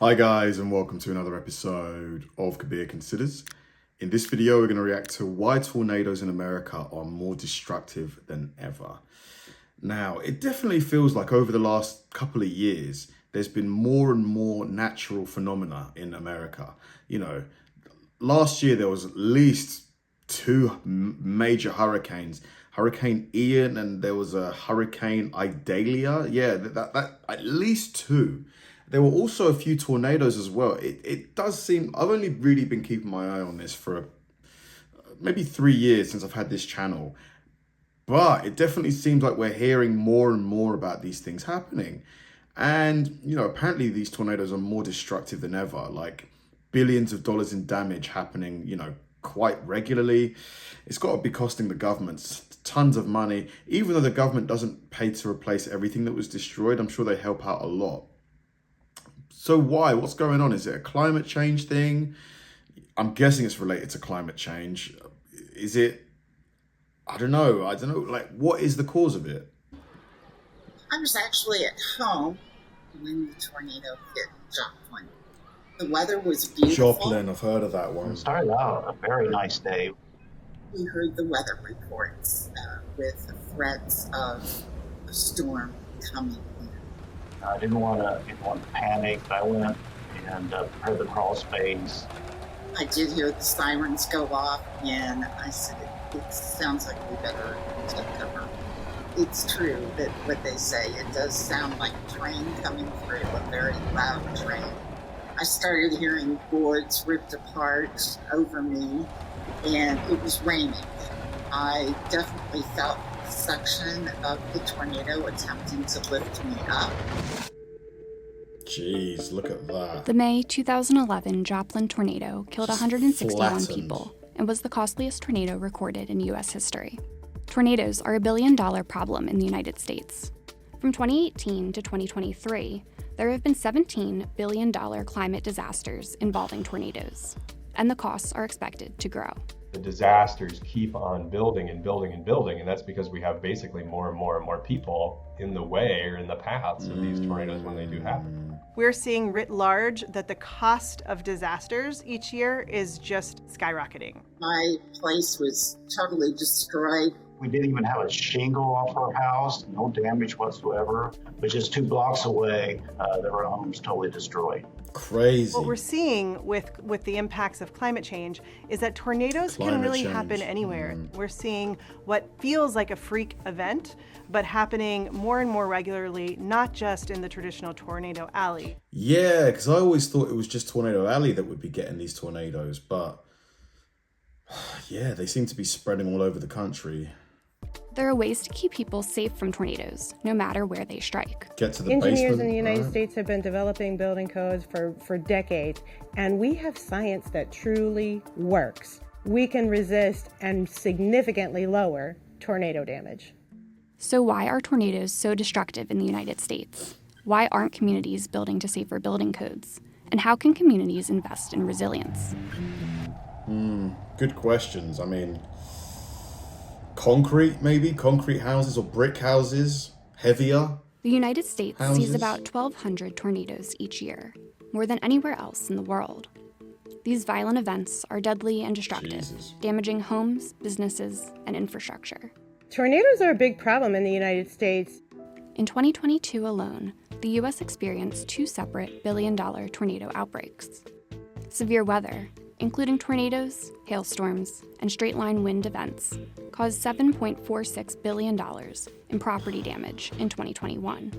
Hi guys, and welcome to another episode of Kabir Considers. In this video, we're going to react to why tornadoes in America are more destructive than ever. Now, it definitely feels like over the last couple of years, there's been more and more natural phenomena in America. You know, last year there was at least two major hurricanes. Hurricane Ian and there was a Hurricane Idalia. Yeah, that at least two. There were also a few tornadoes as well. It does seem, I've only really been keeping my eye on this for maybe 3 years since I've had this channel. But it definitely seems like we're hearing more and more about these things happening. And, you know, apparently these tornadoes are more destructive than ever, like billions of dollars in damage happening, you know, quite regularly. It's got to be costing the governments tons of money. Even though the government doesn't pay to replace everything that was destroyed, I'm sure they help out a lot. So why? What's going on? Is it a climate change thing? I'm guessing it's related to climate change. Is it? I don't know. Like, what is the cause of it? I was actually at home when the tornado hit Joplin. The weather was beautiful. Joplin, I've heard of that one. It started out a very nice day. We heard the weather reports with the threats of a storm coming in. I didn't want to panic. I went and prepared the crawl space. I did hear the sirens go off, and I said, it sounds like we better take cover. It's true that what they say, it does sound like a train coming through, a very loud train. I started hearing boards ripped apart over me, and it was raining. I definitely felt suction of the tornado attempting to lift me up. Jeez, look at that. The May 2011 Joplin tornado killed 161 Flattened. people and was the costliest tornado recorded in U.S. history. Tornadoes are a billion-dollar problem in the United States. From 2018 to 2023, there have been $17 billion climate disasters involving tornadoes, and the costs are expected to grow. The disasters keep on building and building and building, and that's because we have basically more and more and more people in the way or in the paths of these tornadoes when they do happen. We're seeing writ large that the cost of disasters each year is just skyrocketing. My place was totally destroyed. We didn't even have a shingle off our house, no damage whatsoever. But just 2 blocks away, there were homes totally destroyed. Crazy. What we're seeing with the impacts of climate change is that tornadoes can really happen anywhere. We're seeing what feels like a freak event, but happening more and more regularly, not just in the traditional tornado alley. Yeah, because I always thought it was just Tornado Alley that would be getting these tornadoes, but yeah, they seem to be spreading all over the country. There are ways to keep people safe from tornadoes, no matter where they strike. Get to the Engineers basement, in the United right? States have been developing building codes for decades, and we have science that truly works. We can resist and significantly lower tornado damage. So why are tornadoes so destructive in the United States? Why aren't communities building to safer building codes? And how can communities invest in resilience? Good questions. I mean, concrete maybe? Concrete houses or brick houses? Heavier? The United States houses? sees about 1,200 tornadoes each year, more than anywhere else in the world. These violent events are deadly and destructive, damaging homes, businesses, and infrastructure. Tornadoes are a big problem in the United States. In 2022 alone, the U.S. experienced 2 separate billion-dollar tornado outbreaks. Severe weather, including tornadoes, hailstorms, and straight-line wind events, caused $7.46 billion in property damage in 2021.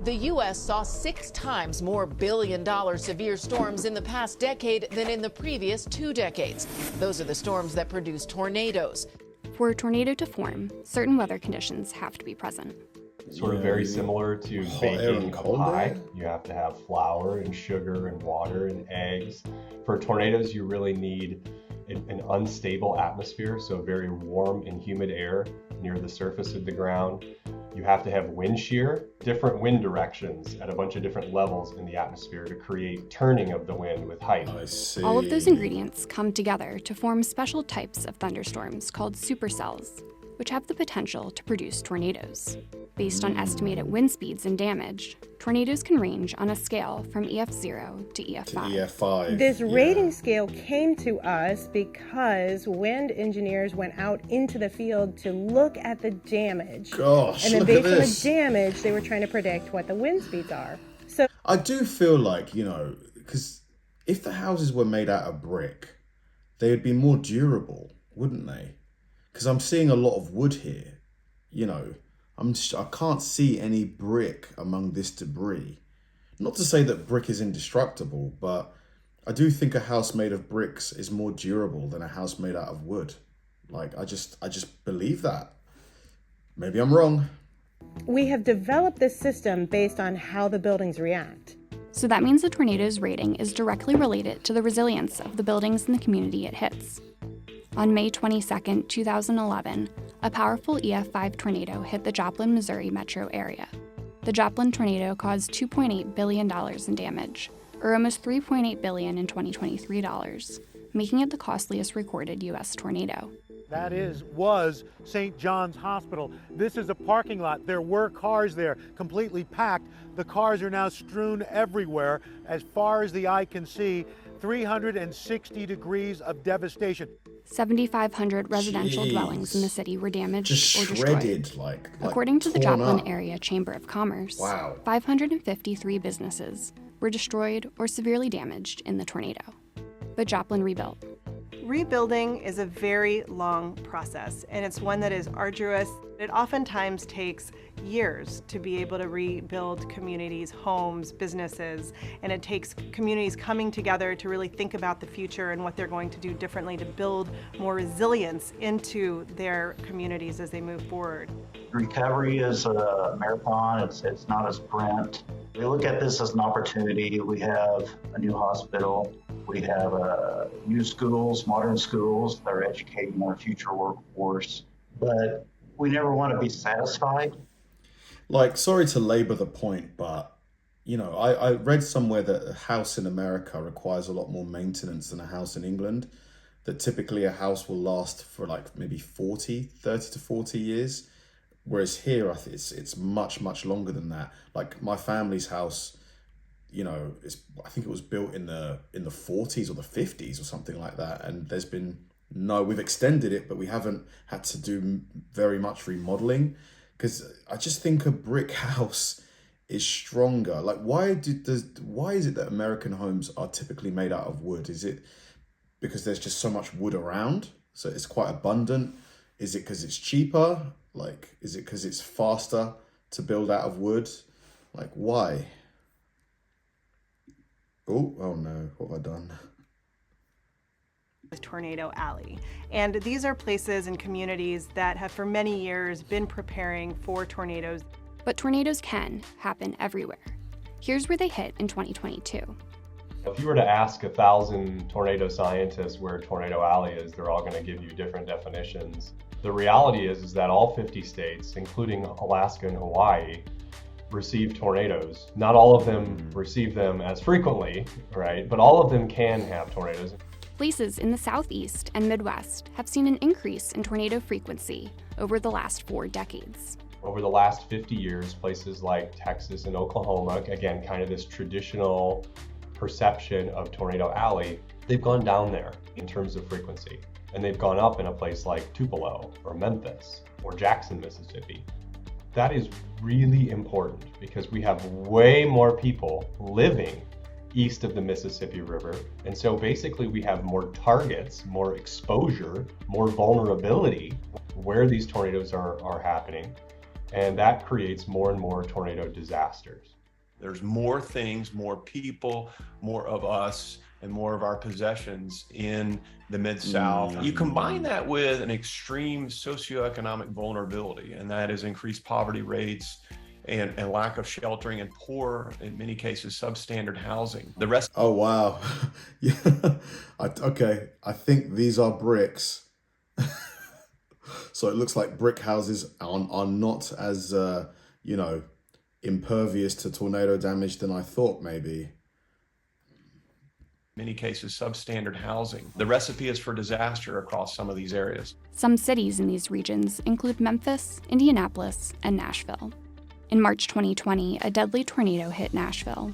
The U.S. saw 6 times more billion-dollar severe storms in the past decade than in the previous 2 decades. Those are the storms that produce tornadoes. For a tornado to form, certain weather conditions have to be present. Sort of very similar to baking a pie. You have to have flour and sugar and water and eggs. For tornadoes, you really need an unstable atmosphere, so very warm and humid air near the surface of the ground. You have to have wind shear, different wind directions at a bunch of different levels in the atmosphere to create turning of the wind with height. I see. All of those ingredients come together to form special types of thunderstorms called supercells, which have the potential to produce tornadoes. Based on estimated wind speeds and damage, tornadoes can range on a scale from EF0 to EF5. This rating scale came to us because wind engineers went out into the field to look at the damage. Gosh, and then look based at on this. the damage, they were trying to predict what the wind speeds are. So I do feel like, because if the houses were made out of brick, they would be more durable, wouldn't they? Because I'm seeing a lot of wood here, I can't see any brick among this debris. Not to say that brick is indestructible, but I do think a house made of bricks is more durable than a house made out of wood. Like, I just believe that. Maybe I'm wrong. we have developed this system based on how the buildings react. So that means the tornado's rating is directly related to the resilience of the buildings in the community it hits. On May 22, 2011, a powerful EF5 tornado hit the Joplin, Missouri metro area. The Joplin tornado caused $2.8 billion in damage, or almost $3.8 billion in 2023 dollars, making it the costliest recorded U.S. tornado. That was St. John's Hospital. This is a parking lot. There were cars there, completely packed. The cars are now strewn everywhere. As far as the eye can see, 360 degrees of devastation. 7,500 residential dwellings in the city were damaged or shredded, destroyed. According to the Joplin Area Chamber of Commerce, wow. 553 businesses were destroyed or severely damaged in the tornado. But Joplin rebuilt. Rebuilding is a very long process, and it's one that is arduous. It oftentimes takes years to be able to rebuild communities, homes, businesses, and it takes communities coming together to really think about the future and what they're going to do differently to build more resilience into their communities as they move forward. Recovery is a marathon, it's not a sprint. We look at this as an opportunity. We have a new hospital. We have new schools, modern schools that are educating our future workforce. But we never want to be satisfied. Like, sorry to labor the point, but, I read somewhere that a house in America requires a lot more maintenance than a house in England. That typically a house will last for like maybe 30 to 40 years. Whereas here, I think it's much, much longer than that. Like my family's house, I think it was built in the 40s or the 50s or something like that. And we've extended it, but we haven't had to do very much remodeling because I just think a brick house is stronger. Like why is it that American homes are typically made out of wood? Is it because there's just so much wood around? So it's quite abundant. Is it because it's cheaper? Like, is it because it's faster to build out of wood? Like, why? Oh no, what have I done? Tornado Alley. And these are places and communities that have for many years been preparing for tornadoes. But tornadoes can happen everywhere. Here's where they hit in 2022. If you were to ask 1,000 tornado scientists where Tornado Alley is, they're all going to give you different definitions. The reality is that all 50 states, including Alaska and Hawaii, receive tornadoes. Not all of them receive them as frequently, right? But all of them can have tornadoes. Places in the Southeast and Midwest have seen an increase in tornado frequency over the last 4 decades. Over the last 50 years, places like Texas and Oklahoma, again, kind of this traditional perception of Tornado Alley, they've gone down there in terms of frequency. And they've gone up in a place like Tupelo or Memphis or Jackson, Mississippi. That is really important because we have way more people living east of the Mississippi River. And so basically we have more targets, more exposure, more vulnerability where these tornadoes are happening. And that creates more and more tornado disasters. There's more things, more people, more of us, and more of our possessions in the Mid-South. You combine that with an extreme socioeconomic vulnerability, and that is increased poverty rates and lack of sheltering and poor, in many cases, substandard housing. The rest. Oh, wow. Yeah. Okay. I think these are bricks. So it looks like brick houses are not as, impervious to tornado damage than I thought maybe. Many cases, substandard housing. The recipe is for disaster across some of these areas. Some cities in these regions include Memphis, Indianapolis, and Nashville. In March 2020, a deadly tornado hit Nashville.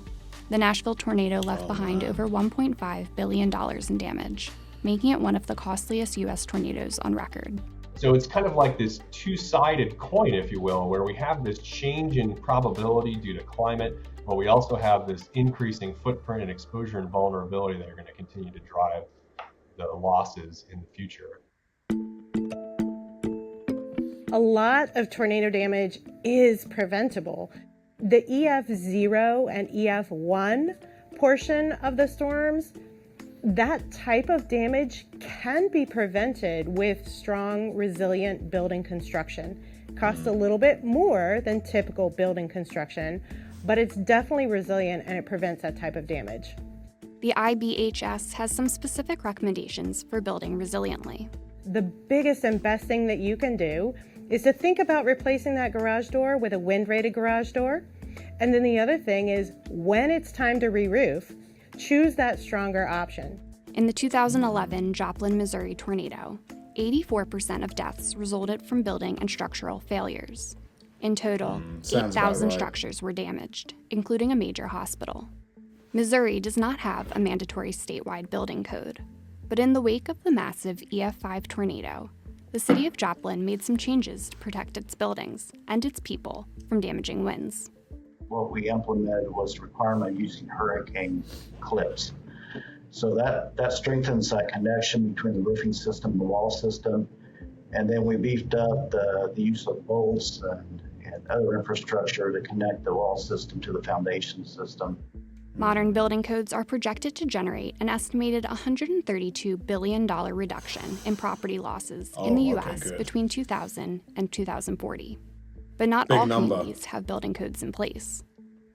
The Nashville tornado left behind over $1.5 billion in damage, making it one of the costliest U.S. tornadoes on record. So it's kind of like this two-sided coin, if you will, where we have this change in probability due to climate, but we also have this increasing footprint and exposure and vulnerability that are going to continue to drive the losses in the future. A lot of tornado damage is preventable. The EF0 and EF1 portion of the storms, that type of damage can be prevented with strong, resilient building construction. Costs a little bit more than typical building construction, but it's definitely resilient and it prevents that type of damage. The IBHS has some specific recommendations for building resiliently. The biggest and best thing that you can do is to think about replacing that garage door with a wind-rated garage door. And then the other thing is, when it's time to re-roof, choose that stronger option. In the 2011 Joplin, Missouri tornado, 84% of deaths resulted from building and structural failures. In total, 8,000 structures were damaged, including a major hospital. Missouri does not have a mandatory statewide building code, but in the wake of the massive EF5 tornado, the city of Joplin made some changes to protect its buildings and its people from damaging winds. What we implemented was the requirement of using hurricane clips. So that strengthens that connection between the roofing system and the wall system. And then we beefed up the use of bolts and other infrastructure to connect the wall system to the foundation system. Modern building codes are projected to generate an estimated $132 billion reduction in property losses in the U.S. between 2000 and 2040. But not all communities have building codes in place.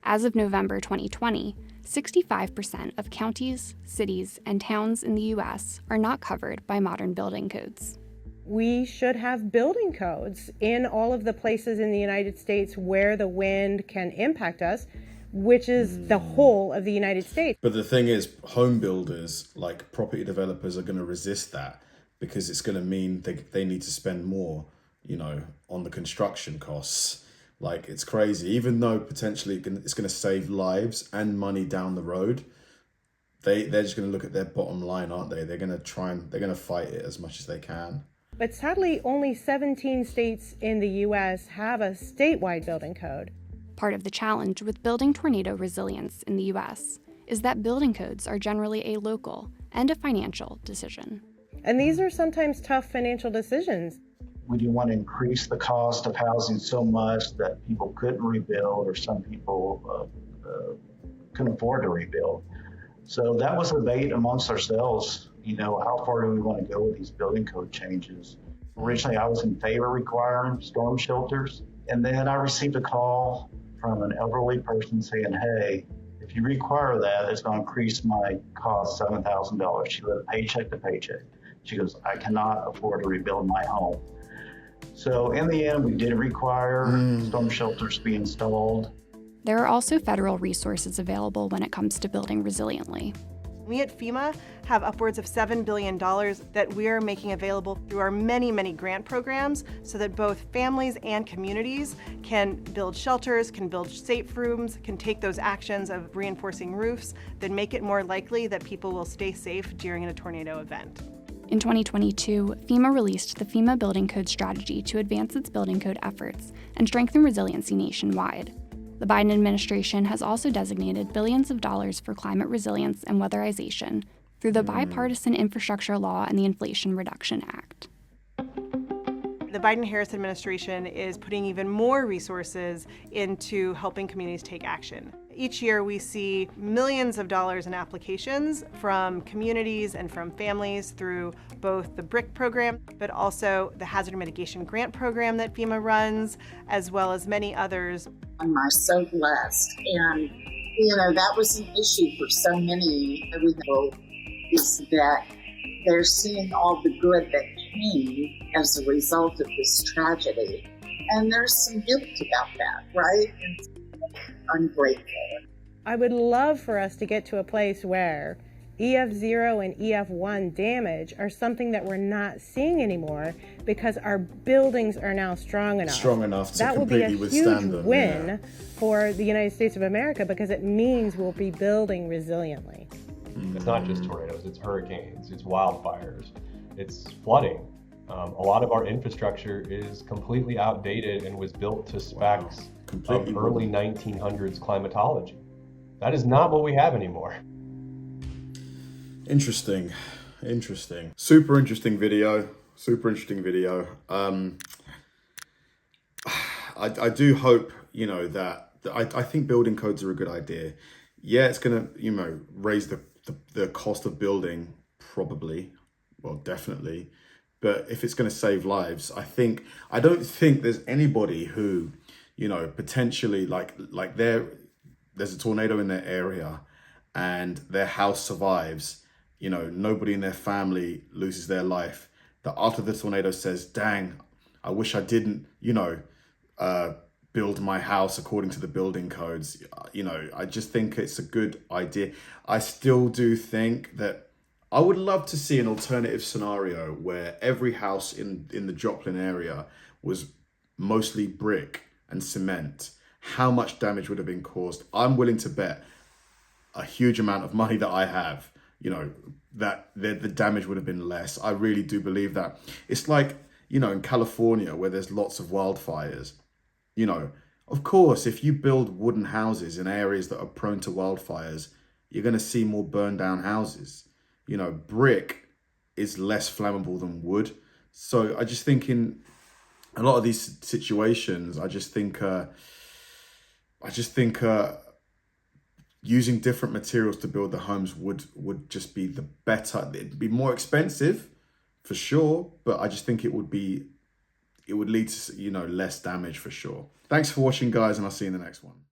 As of November 2020, 65% of counties, cities, and towns in the U.S. are not covered by modern building codes. We should have building codes in all of the places in the United States where the wind can impact us, which is the whole of the United States. But the thing is, home builders, like property developers, are going to resist that because it's going to mean they need to spend more, on the construction costs. Like, it's crazy. Even though potentially it's going to save lives and money down the road, they're just going to look at their bottom line, aren't they? They're going to fight it as much as they can. But sadly, only 17 states in the U.S. have a statewide building code. Part of the challenge with building tornado resilience in the U.S. is that building codes are generally a local and a financial decision. And these are sometimes tough financial decisions. We didn't want to increase the cost of housing so much that people couldn't rebuild, or some people couldn't afford to rebuild. So that was a debate amongst ourselves. How far do we want to go with these building code changes? Originally, I was in favor of requiring storm shelters. And then I received a call from an elderly person saying, hey, if you require that, it's going to increase my cost $7,000. She lived paycheck to paycheck. She goes, I cannot afford to rebuild my home. So in the end, we did require storm shelters to be installed. There are also federal resources available when it comes to building resiliently. We at FEMA have upwards of $7 billion that we are making available through our many, many grant programs so that both families and communities can build shelters, can build safe rooms, can take those actions of reinforcing roofs that make it more likely that people will stay safe during a tornado event. In 2022, FEMA released the FEMA Building Code Strategy to advance its building code efforts and strengthen resiliency nationwide. The Biden administration has also designated billions of dollars for climate resilience and weatherization through the Bipartisan Infrastructure Law and the Inflation Reduction Act. The Biden-Harris administration is putting even more resources into helping communities take action. Each year we see millions of dollars in applications from communities and from families through both the Brit program, but also the Hazard Mitigation Grant program that FEMA runs, as well as many others. I'm so blessed. And, that was an issue for so many, we know, is that they're seeing all the good that came as a result of this tragedy. And there's some guilt about that, right? And I'm grateful. I would love for us to get to a place where EF0 and EF1 damage are something that we're not seeing anymore because our buildings are now strong enough. Strong enough to that will be a completely huge withstand them. win Yeah. for the United States of America because it means we'll be building resiliently. It's not just tornadoes, it's hurricanes, it's wildfires, it's flooding. A lot of our infrastructure is completely outdated and was built to specs of early 1900s climatology. That is not what we have anymore. Interesting. Super interesting video. I do hope, that I think building codes are a good idea. Yeah, it's going to, raise the cost of building, probably, well, definitely. But if it's going to save lives, I don't think there's anybody who, potentially like there's a tornado in their area and their house survives, nobody in their family loses their life, that after the tornado says, dang, I wish I didn't, build my house according to the building codes. I just think it's a good idea. I still do think that I would love to see an alternative scenario where every house in the Joplin area was mostly brick and cement. How much damage would have been caused? I'm willing to bet a huge amount of money that I have, that the damage would have been less. I really do believe that. It's like, in California where there's lots of wildfires, of course, if you build wooden houses in areas that are prone to wildfires, you're going to see more burned down houses. Brick is less flammable than wood. So I just think in a lot of these situations, I just think using different materials to build the homes would just be the better. It'd be more expensive for sure, but I just think it would lead to, less damage for sure. Thanks for watching, guys, and I'll see you in the next one.